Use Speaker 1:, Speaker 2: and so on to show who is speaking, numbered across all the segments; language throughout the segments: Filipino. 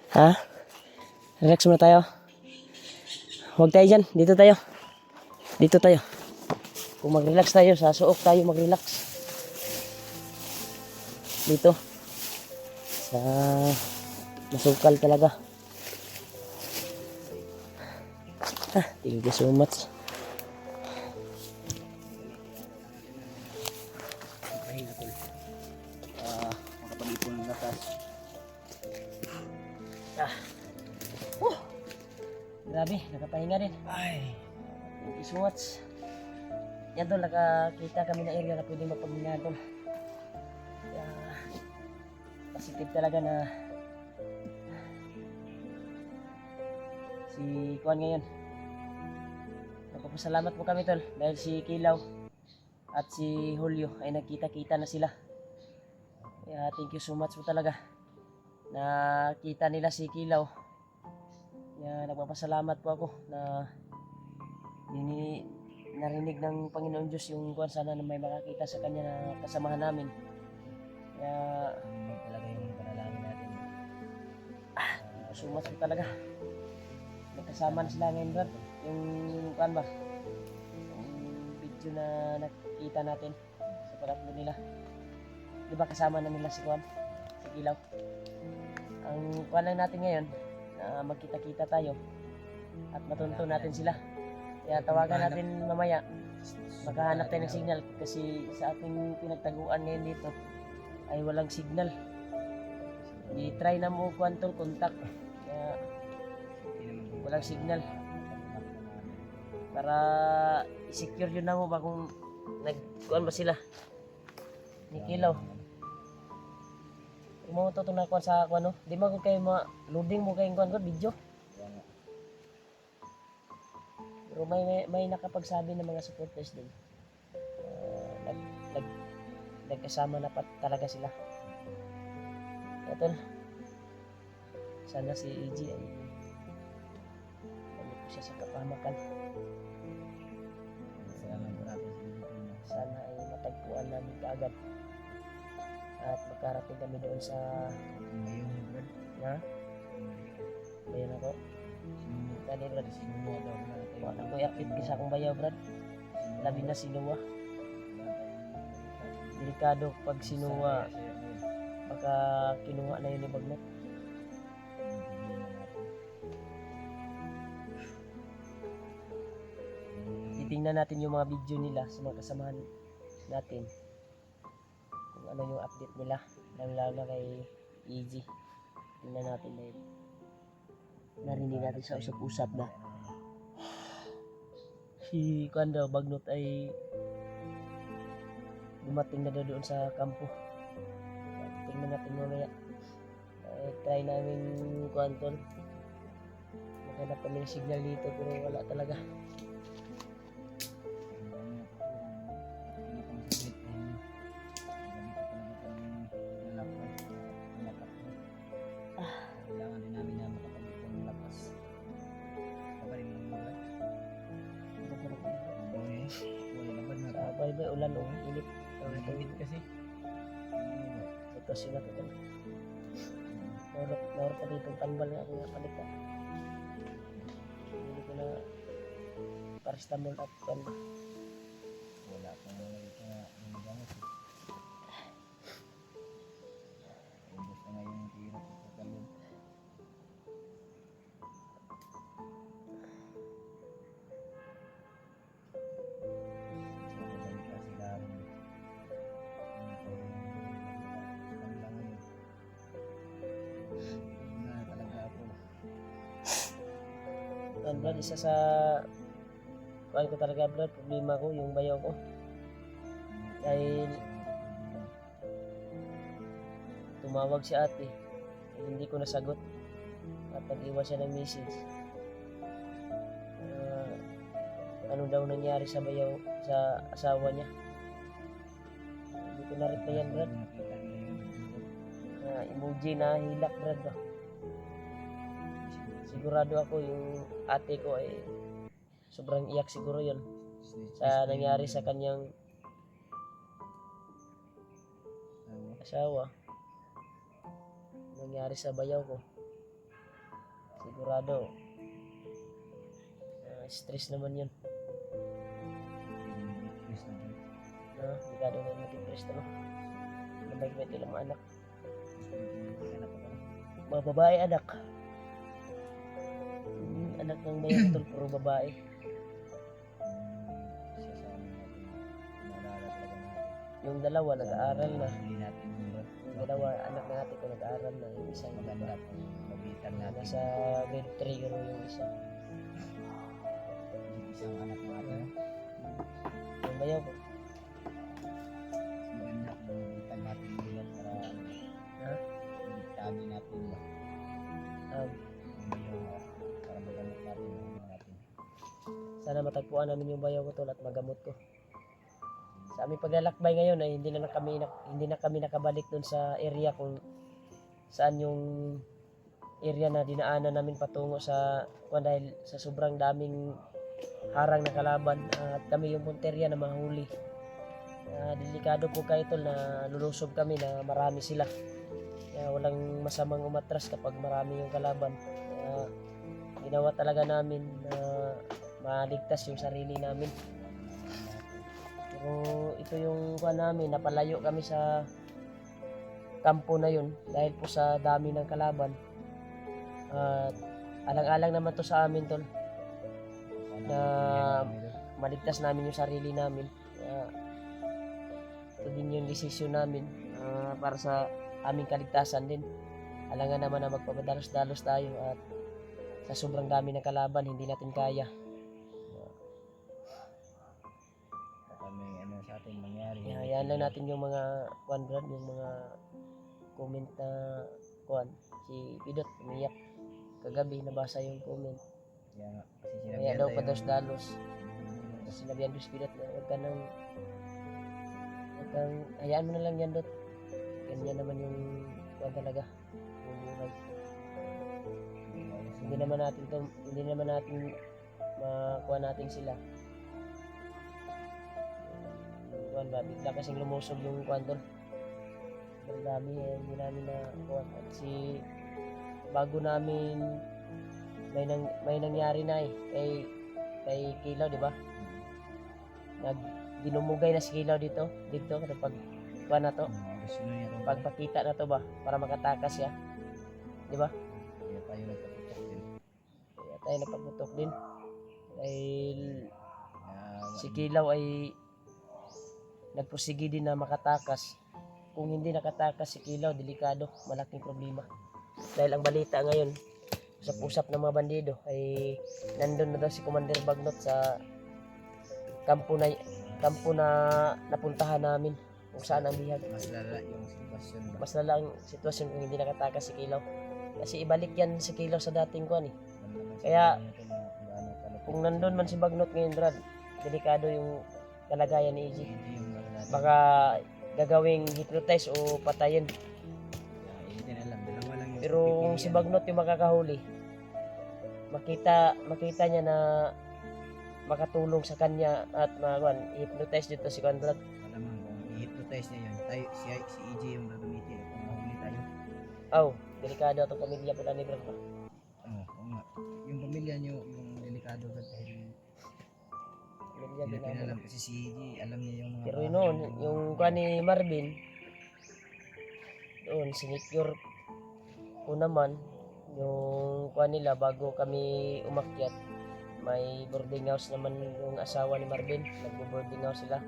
Speaker 1: Ha? Relax muna tayo. Huwag tayo dyan. Dito tayo. Dito tayo. Kung mag-relax tayo, sa suok tayo mag-relax. Dito. Sa masukal talaga. Thank you so much.
Speaker 2: Makapag-ipon ng lakas.
Speaker 1: Grabe, nakapahinga din.
Speaker 2: Ay.
Speaker 1: Thank you so much. Yan tol, nakakita kami na area na pwedeng mapaghinga tol. Kaya, positive talaga na si Kuan ngayon. Nagpapasalamat po kami tol dahil si Kilaw at si Julio ay nagkita-kita na sila. Kaya thank you so much po talaga. Nakita nila si Kilaw. Kaya nagpapasalamat po ako na narinig ng Panginoon Diyos yung kuwan, sana na may makakita sa kanya na kasamahan namin. Kaya
Speaker 2: Talaga yung panalangin natin.
Speaker 1: so much po talaga. Nagkasama na sila ngayon Brad. Yung kuwan ba? Yung video na nakita natin sa pag-upload nila. Di ba kasama na nila si Kuwan? Si Kilaw. Ang kuwan lang natin ngayon na magkita-kita tayo at matunto natin sila. Kaya tawagan natin mamaya. Makahanap tayo ng signal kasi sa ating pinagtaguan ngayon dito ay walang signal. I-try na mo kuwan tol, contact. Kaya walang signal. Para i-secure yun na mo ba kung nagkuhan ba sila ni Kilaw. Kung mo ito na kuhan sa kuhan no? Di mo kayo loading mo kayong kuhan ko video. Pero may nakapagsabi ng mga supporters din. Nagkasama na talaga sila. Kaya tol, sana si EG ay balik ko siya sa kapamakan.
Speaker 2: Salamat po natin sa Pilipinas.
Speaker 1: Sana ay matagpuan namin kaagad. At magkarating kami doon sa
Speaker 2: Ngayong Brad.
Speaker 1: na bayan ako. Daniel Brad.
Speaker 2: Sinuwa daw na tayo.
Speaker 1: Wala ko i-update kasi akong bayaw Brad. Labi na sinuwa. Delikado pag sinuwa. Baka kinuha na yun ni Bagnot. Titingnan natin yung mga video nila sa mga kasamahan natin. Kung ano yung update nila. Lalo na kay EG. Tingnan natin na yun. Narinig natin sa usap-usap na si Kanda Bagnot ay dumating na doon sa kampo. Tingnan natin mamaya. Try namin kuanton. Maghanap kami ng signal dito pero wala talaga.
Speaker 2: Kailangan din namin na makapag-ipon ng lakas. Kabarin mo mga wala naman na.
Speaker 1: Sabay ba ulan o init.
Speaker 2: Init kasi.
Speaker 1: Ito sila ito. Naurot pa dito tambal nga ako nga palit ka. Hindi ko na paracetamol at kanda.
Speaker 2: Wala pa mo ito na ang gamit. Ubus na ngayon yung tira sa kalod.
Speaker 1: Brad, isa sa kuhan ko talaga Brad, problema ko yung bayaw ko. Dahil tumawag si ate, hindi ko nasagot at nag-iwan siya ng message. Ano daw nangyari sa bayaw sa asawa niya. Hindi ko na-replyan Brad. Emoji na hilak Brad ba. Sigurado ako yung ate ko ay sobrang iyak siguro yun sa nangyari sa kanyang asawa, nangyari sa bayaw ko. sigurado stress naman yun.
Speaker 2: Yes, naman.
Speaker 1: Sigurado may mag-stress naman. Nabay-bay lang mga anak.
Speaker 2: Anak ko pa.
Speaker 1: Mga babae anak. Anak ng bayan tol, puro babae.
Speaker 2: Siya sa amin natin. Naalala talaga natin.
Speaker 1: Yung dalawa nag-aaral na.
Speaker 2: Hindi natin
Speaker 1: Yung dalawa anak natin ko nag-aaral na. Yung isang
Speaker 2: maganda kung mabitan natin.
Speaker 1: nasa grade 3 gano'n yung isa.
Speaker 2: Isang anak natin.
Speaker 1: Yung bayaw ko.
Speaker 2: Maganda kung mabitan natin nila para
Speaker 1: Ha?
Speaker 2: tabi natin ba?
Speaker 1: Um,
Speaker 2: Yung para magamit natin yung mga natin.
Speaker 1: Sana matagpuan namin yung bayaw ko tol at magamot ko. Sa aming paglalakbay ngayon ay hindi na kami nakabalik doon sa area kung saan yung area na dinaanan namin patungo sa dahil sa sobrang daming harang na kalaban at kami yung punterya na mahuli. Delikado po kayo tol na lulusob kami na marami sila. Kaya walang masamang umatras kapag marami yung kalaban. Ginawa talaga namin na maligtas yung sarili namin. Pero ito yung namin, napalayo kami sa kampo na yun dahil po sa dami ng kalaban. At alang-alang naman to sa amin tol na maligtas namin yung sarili namin. Ito din yung desisyon namin para sa aming kaligtasan din. Alangan naman na magpapadalos-dalos tayo at sa sobrang dami ng kalaban hindi natin kaya.
Speaker 2: May ano sa atin mangyari.
Speaker 1: Hayaan lang natin yung mga Brad, yung mga comment na si Pidot umiyak kagabi, nabasa yung comment.
Speaker 2: Kaya nga, kasi
Speaker 1: Kaya
Speaker 2: sinabihan
Speaker 1: daw
Speaker 2: tayo.
Speaker 1: padalos-dalos. Sinabihan ko si Pidot na huwag kang hayaan mo na lang yan Dot. Ganyan naman yung talaga yung buhay. Hindi naman natin makuha natin sila. Bigla kasing lumusog yung Dol. Ang dami hindi namin na at bago namin may nangyari na kay Kilaw, di ba? Dinumugay na si Kilaw dito kapag na to.
Speaker 2: Gusto na niya.
Speaker 1: Pagpakita na to ba para makatakas siya. Di ba?
Speaker 2: Kaya tayo nagpatutok din.
Speaker 1: Kaya tayo napagputok din. Dahil si
Speaker 2: Kaya
Speaker 1: Kilaw ay nagpursige din na makatakas. Kung hindi nakatakas si Kilaw, delikado, malaking problema. Dahil ang balita ngayon, usap-usap ng mga bandido ay nandun na daw si Commander Bagnot sa kampo na napuntahan namin kung saan ang bihag.
Speaker 2: mas lala yung sitwasyon ba?
Speaker 1: Mas lala ang sitwasyon kung hindi nakatakas si Kilaw. Kasi ibalik yan si Kilaw sa dating kuan eh. Kaya, kung nandun man si Bagnot ngayon, Brad, delikado yung kalagayan ni EJ. Baka gagawing hypnotize o patayin.
Speaker 2: Hindi na alam, dalawa lang yung
Speaker 1: Pero kung si Bagnot yung makakahuli, makita niya na makatulong sa kanya at hypnotize dito si Conrad.
Speaker 2: malamang kung i-hypnotize niya yun, tayo, si EJ yung gagamitin kung mahuli tayo.
Speaker 1: Delikado itong pamilya po na ni Brad.
Speaker 2: Oo nga. Yung pamilya niyo, yung delikado ba dahil
Speaker 1: Pamilya
Speaker 2: hindi
Speaker 1: din
Speaker 2: natin
Speaker 1: namin.
Speaker 2: alam kasi si EJ, alam niya yung mga
Speaker 1: Pero yun noon, yung kuha ni Marvin, doon, sinecure ko naman, yung kuha nila bago kami umakyat, may boarding house naman yung asawa ni Marvin, nagbo-boarding house sila.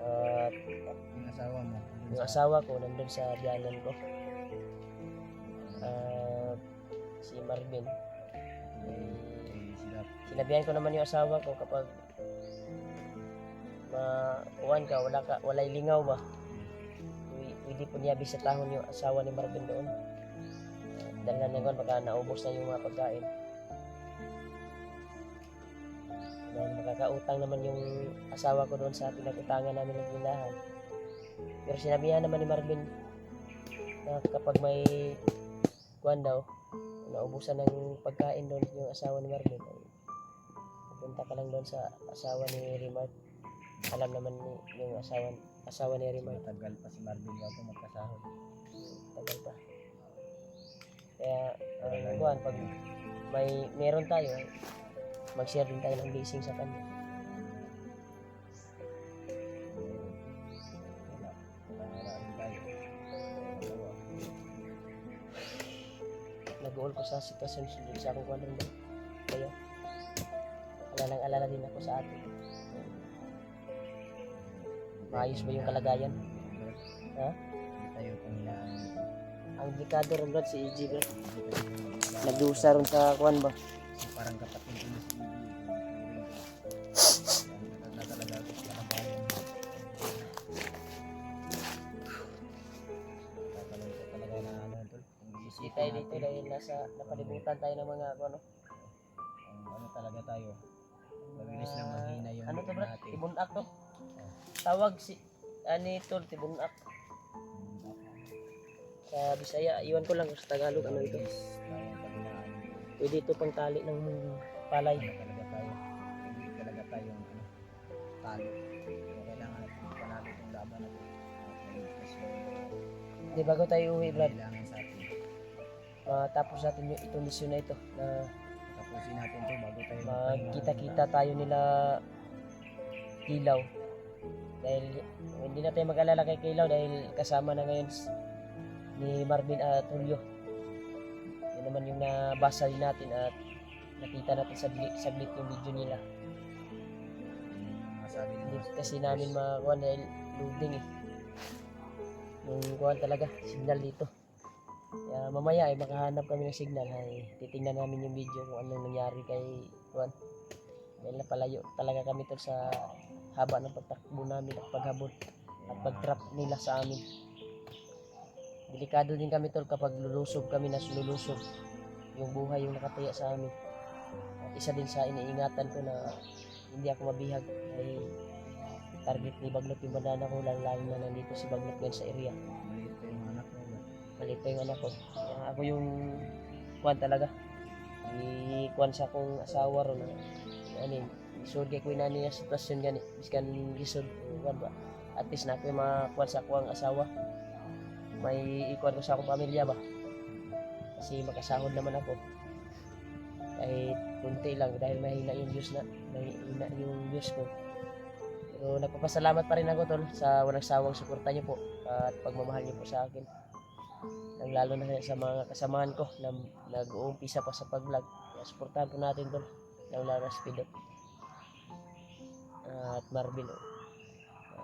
Speaker 1: At
Speaker 2: yung asawa mo.
Speaker 1: yung asawa ko nandun sa biyanan ko. At si Marvin,
Speaker 2: Sila,
Speaker 1: sinabihan ko naman yung asawa ko kapag makuhan ka, walay lingaw ba? Pwede po niya sa tahon yung asawa ni Marvin doon. Dahil na naman baka naubos na yung mga pagkain. Dahil makakautang naman yung asawa ko doon sa pinagutangan namin ng tindahan. Pero sinabihan naman ni Marvin na kapag may kuhan daw, naubusan ng pagkain doon yung asawa ni Marvin, ay pupunta ka lang doon sa asawa ni Rimart. Alam naman ni yung asawa ni Rimart.
Speaker 2: matagal pa si Marvin bago magkasahod.
Speaker 1: Tagal pa. Kaya kuhan, pag meron tayo, mag-share din tayo ng blessing sa kanya.
Speaker 2: Wala rin tayo. Magawa.
Speaker 1: Nag-uol ko sa sitwasyon sa akong kuhan rin kayo. Alalang-alala din ako sa atin. Maayos ba yung kalagayan? Ha?
Speaker 2: Hindi tayo panghilaan.
Speaker 1: Ang delikado rin Brad, si EG Brad. Nag-usa rin sa kuhan ba?
Speaker 2: So, parang kapatid ko na si Bibi. Na talaga ako sa kabayan. Tatalong ko talaga na ano tol. Kung
Speaker 1: Hindi
Speaker 2: iisipin
Speaker 1: tayo dito
Speaker 2: natin,
Speaker 1: dahil napalibutan tayo ng mga ano.
Speaker 2: kung ano talaga tayo. Mabilis lang mahina yung
Speaker 1: Ano to
Speaker 2: loob
Speaker 1: Brad?
Speaker 2: natin.
Speaker 1: Tibunak to. Tawag si ani tol Tibunak. Sa Bisaya, iwan ko lang sa Tagalog ano ito.
Speaker 2: Mabilis tayo paghinaan.
Speaker 1: Pwede ito pang tali ng palay.
Speaker 2: Ano talaga tayo. Hindi talaga tayong ano, talo. Kaya kailangan natin panalo itong laban natin. Kasi
Speaker 1: Di bago tayo uwi Brad,
Speaker 2: kailangan sa atin.
Speaker 1: matapos natin yung itong misyon na ito na
Speaker 2: Tapusin natin ito bago tayo
Speaker 1: magkita-kita tayo nila Kilaw. Dahil hindi na tayo mag-alala kay Kilaw dahil kasama na ngayon ni Marvin at Julio. Yun naman yung nabasa din natin at nakita natin saglit yung video nila.
Speaker 2: masabi
Speaker 1: Hindi
Speaker 2: nila.
Speaker 1: kasi namin makakuha dahil loading eh. Yung kuhan talaga, signal dito. Kaya mamaya ay makahanap kami ng signal ay titingnan namin yung video kung anong nangyari kay Juan. Dahil napalayo talaga kami tol sa haba ng pagtakbo namin at paghabol at pag-trap nila sa amin. Delikado din kami tol kapag lulusob kami na lulusob. Yung buhay yung nakataya sa amin. At isa din sa iniingatan ko na hindi ako mabihag ay target ni Bagnot yung banana ko lalo na nandito si Bagnot ngayon sa area.
Speaker 2: Maliit pa yung anak mo.
Speaker 1: Maliit pa yung anak ko. Kaya ako yung kuwan talaga. Kuwan sa akong asawa ron. Ano yun, isod kay kuwi na niya sitwasyon gani. Biskan gisod kuwan ba. At least na ako yung makuwan sa akong asawa. May ikuwan ko sa akong pamilya ba. Kasi makasahod naman ako. Kahit kunti lang dahil mahina yung views ko. Pero nagpapasalamat pa rin ako tol sa walang sawang suporta niyo po at pagmamahal niyo po sa akin. Nang lalo na sa mga kasamahan ko na nag-uumpisa pa sa pag-vlog. Kaya suportahan po natin tol. Nang lalo na Speedot at Marvin.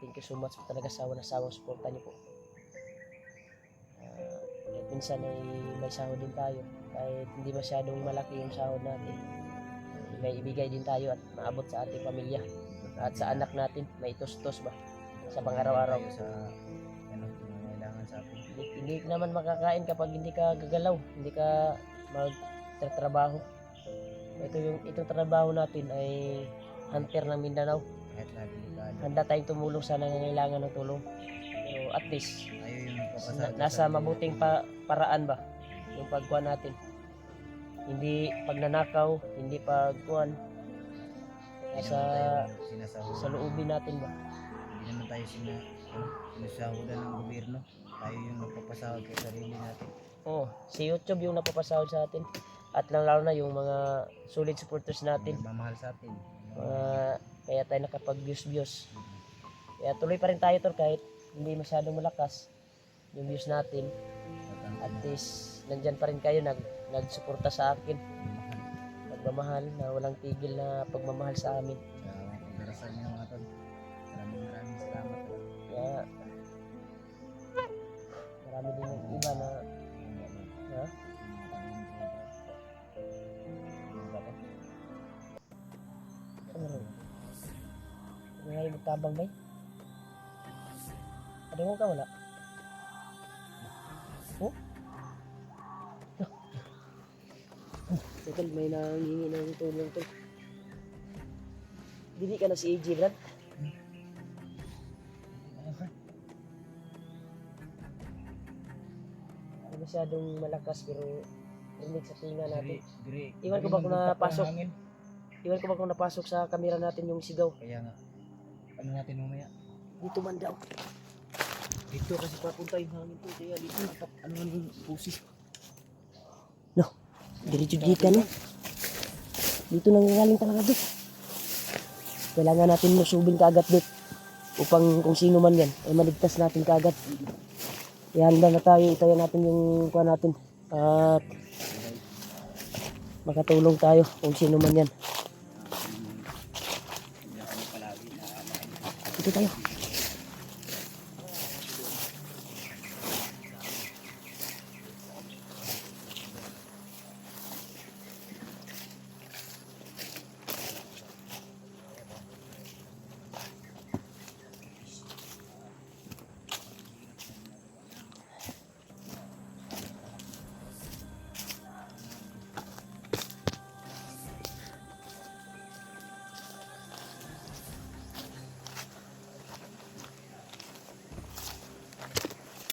Speaker 1: Thank you so much po talaga sa walang sawang suporta niyo po. At minsan ay may sahod din tayo. Kahit hindi masyadong malaki yung sahod natin. May ibigay din tayo at maabot sa ating pamilya. At sa anak natin, may tustos ba? Sa pang-araw-araw.
Speaker 2: Tayo sa ano, kailangan sa atin.
Speaker 1: Hindi naman makakain kapag hindi ka gagalaw, hindi ka magtatrabaho. Itong trabaho natin ay hunter ng Mindanao.
Speaker 2: Kahit na delikado.
Speaker 1: Handa tayong tumulong sa nangangailangan ng tulong. Pero at least,
Speaker 2: Tayo yung nagpapasahod
Speaker 1: nasa mabuting paraan ba? Yung pagkuhan natin. Hindi pagnanakaw, hindi pagkuhan. Nasa sa loobin natin ba?
Speaker 2: Hindi naman tayo sinasahudan ng gobyerno. Tayo yung nagpapasahod sa sarili natin.
Speaker 1: Oo, si YouTube yung napapasahod sa atin. At lalo na yung mga solid supporters natin.
Speaker 2: Nagmamahal sa atin.
Speaker 1: Kaya tayo nakapag-views. Kaya tuloy pa rin tayo tol kahit hindi masyadong malakas yung views natin. At least nandyan pa rin kayo nagsuporta sa akin. Pagmamahal na walang tigil na pagmamahal sa amin.
Speaker 2: Sa pagdarasal niyo mga tol. Maraming salamat.
Speaker 1: Kaya marami din ng iba na ha? Ano rin? Ano nga yung magtabang bay? Ada mo ka wala? Oh? Tol, may nanghingi ng tulong tol. Dili ka na si AJ Brad? Masyadong malakas pero rinig sa tinga natin. Iwan ko ba kung napasok? Iwan ko ba kung napasok sa kamera natin yung sigaw?
Speaker 2: Kaya nga, ano natin mamaya?
Speaker 1: Dito man daw.
Speaker 2: Dito kasi papunta yung hangin to. Kaya dito, ano man yung pusis.
Speaker 1: Diretso dito, no? Dito nang galing talaga, Dut. Kailangan natin musubin kaagad, Dut. Upang kung sino man yan, ay maligtas natin kaagad. Ihanda na tayo, itayo natin yung kuha natin. At makatulong tayo kung sino man yan. Dito tayo.